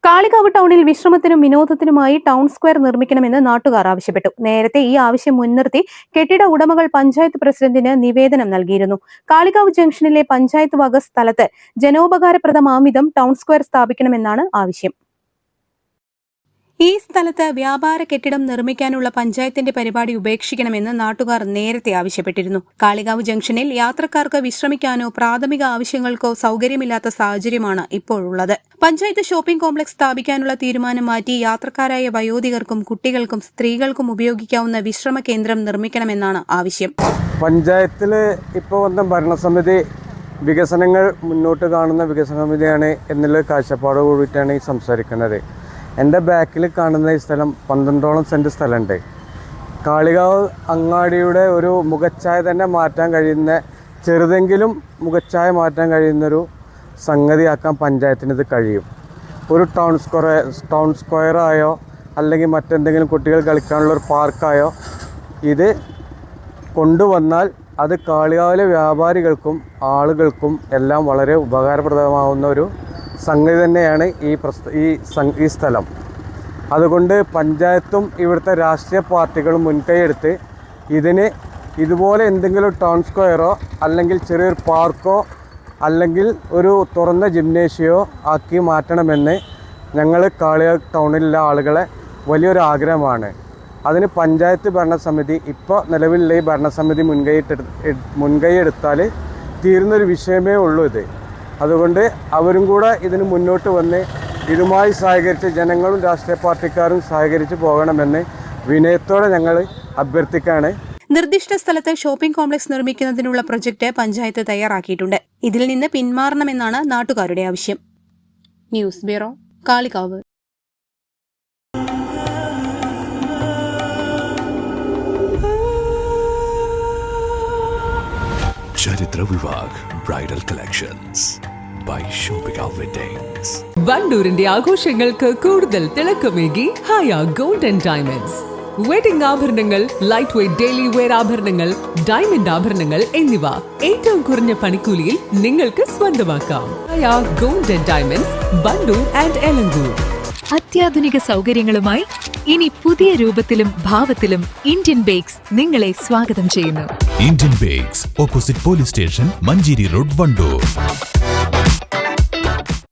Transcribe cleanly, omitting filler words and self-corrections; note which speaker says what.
Speaker 1: കാളികാവ് ടൗണിൽ വിശ്രമത്തിനും വിനോദത്തിനുമായി town square നിർമ്മിക്കണമെന്ന് നാട്ടുകാർ ആവശ്യപ്പെട്ടു. നേരത്തെ ഈ ആവശ്യം മുൻനിർത്തി കെട്ടിട ഉടമകൾ പഞ്ചായത്ത് പ്രസിഡന്റിന് നിവേദനം നൽകിയിരുന്നു. കാളികാവ് ജംഗ്ഷനിലെ പഞ്ചായത്ത് വക സ്ഥലത്ത് ജനോപകാരപ്രദമാംവിധം ടൗൺ സ്ക്വയർ സ്ഥാപിക്കണമെന്നാണ് ആവശ്യം. ഈ സ്ഥലത്ത് വ്യാപാര കെട്ടിടം നിർമ്മിക്കാനുള്ള പഞ്ചായത്തിന്റെ പരിപാടി ഉപേക്ഷിക്കണമെന്ന് നാട്ടുകാർ നേരത്തെ ആവശ്യപ്പെട്ടിരുന്നു. കാളികാവ് ജംഗ്ഷനിൽ യാത്രക്കാർക്ക് വിശ്രമിക്കാനോ പ്രാഥമിക ആവശ്യങ്ങൾക്കോ സൌകര്യമില്ലാത്ത സാഹചര്യമാണ് ഇപ്പോഴുള്ളത്. പഞ്ചായത്ത് ഷോപ്പിംഗ് കോംപ്ലക്സ് സ്ഥാപിക്കാനുള്ള തീരുമാനം മാറ്റി യാത്രക്കാരായ വയോധികർക്കും കുട്ടികൾക്കും സ്ത്രീകൾക്കും ഉപയോഗിക്കാവുന്ന വിശ്രമ കേന്ദ്രം നിർമ്മിക്കണമെന്നാണ് ആവശ്യം.
Speaker 2: പഞ്ചായത്തില് ഇപ്പോൾ വന്ന ഭരണസമിതി വികസനങ്ങൾ മുന്നോട്ട് കാണുന്ന വികസന സമിതിയാണ് എന്നുള്ള കാഴ്ചപ്പാട് കൂടിയിട്ടാണ് ഈ സംസാരിക്കുന്നത്. എൻ്റെ ബാക്കിൽ കാണുന്ന ഈ സ്ഥലം 12ഓളം സെൻറ്റ് സ്ഥലമുണ്ട്. കാളികാവ് അങ്ങാടിയുടെ ഒരു മുഖച്ഛായ തന്നെ മാറ്റാൻ കഴിയുന്ന, ചെറുതെങ്കിലും മുഖച്ഛായ മാറ്റാൻ കഴിയുന്നൊരു സംഗതിയാക്കാൻ പഞ്ചായത്തിന് ഇത് കഴിയും. ഒരു ടൗൺ സ്ക്വയറായോ അല്ലെങ്കിൽ മറ്റെന്തെങ്കിലും കുട്ടികൾ കളിക്കാനുള്ള ഒരു പാർക്കായോ ഇത് കൊണ്ടുവന്നാൽ അത് കാളികാവിലെ വ്യാപാരികൾക്കും ആളുകൾക്കും എല്ലാം വളരെ ഉപകാരപ്രദമാവുന്ന ഒരു സംഗതി തന്നെയാണ് ഈ സ്ഥലം. അതുകൊണ്ട് പഞ്ചായത്തും ഇവിടുത്തെ രാഷ്ട്രീയ പാർട്ടികളും മുൻകൈയെടുത്ത് ഇതിന് ഇതുപോലെ എന്തെങ്കിലും ടൗൺ സ്ക്വയറോ അല്ലെങ്കിൽ ചെറിയൊരു പാർക്കോ അല്ലെങ്കിൽ ഒരു തുറന്ന ജിംനേഷ്യമോ ആക്കി മാറ്റണമെന്ന് ഞങ്ങൾ കാളികാവ് ടൗണിലുള്ള ആളുകളെ വലിയൊരു ആഗ്രഹമാണ്. അതിന് പഞ്ചായത്ത് ഭരണസമിതി ഇപ്പോൾ നിലവിലുള്ള ഈ ഭരണസമിതി മുൻകൈയെടുത്താൽ തീരുന്നൊരു വിഷയമേ ഉള്ളൂ ഇത്. അതുകൊണ്ട് അവരും കൂടെ ഇതിന് മുന്നോട്ട് വന്ന് ഇതുമായി സഹകരിച്ച് ജനങ്ങളും രാഷ്ട്രീയ പാർട്ടിക്കാരും സഹകരിച്ച് പോകണമെന്ന് വിനയത്തോടെ ഞങ്ങൾ അഭ്യർത്ഥിക്കുകയാണ്.
Speaker 1: നിർദ്ദിഷ്ട സ്ഥലത്ത് ഷോപ്പിംഗ് കോംപ്ലക്സ് നിർമ്മിക്കുന്നതിനുള്ള പ്രൊജക്ട് പഞ്ചായത്ത് തയ്യാറാക്കിയിട്ടുണ്ട്. ഇതിൽ നിന്ന് പിന്മാറണമെന്നാണ് നാട്ടുകാരുടെ ആവശ്യം. News bureau, Kalikavu.
Speaker 3: Charithra Vivah bridal collections by shopping weddings.
Speaker 4: വണ്ടൂരിന്റെ ആഘോഷങ്ങൾക്ക് കൂടുതൽ തിളക്കമേകി Haya gold and diamonds. Wedding ആഭരണങ്ങൾ, ലൈറ്റ് വെയ്റ്റ് ഡെയിലി വെയർ ആഭരണങ്ങൾ, ഡയമണ്ട് ആഭരണങ്ങൾ എന്നിവ ഏറ്റവും കുറഞ്ഞ പണിക്കൂലിയിൽ നിങ്ങൾക്ക് സ്വന്തമാക്കാം. Haya gold and diamonds, Wandoor and Elankur.
Speaker 5: അത്യാധുനിക സൗകര്യങ്ങളുമായി ഇനി പുതിയ രൂപത്തിലും ഭാവത്തിലും ഇന്ത്യൻ ബേക്സ് നിങ്ങളെ സ്വാഗതം ചെയ്യുന്നു.
Speaker 3: Indian bakes, opposite police station, Manjeri road, Wandoor.